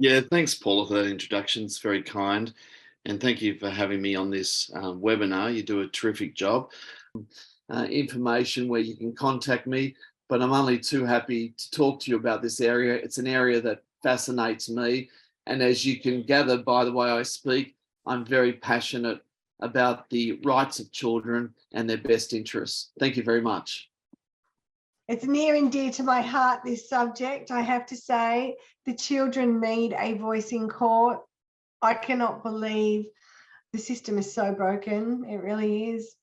Yeah, thanks, Paula, for that introduction. It's very kind. And thank you for having me on this webinar. You do a terrific job. Information where you can contact me, but I'm only too happy to talk to you about this area. It's an area that fascinates me. And as you can gather by the way I speak, I'm very passionate about the rights of children and their best interests. Thank you very much. It's near and dear to my heart, this subject. I have to say, the children need a voice in court. I cannot believe the system is so broken. It really is.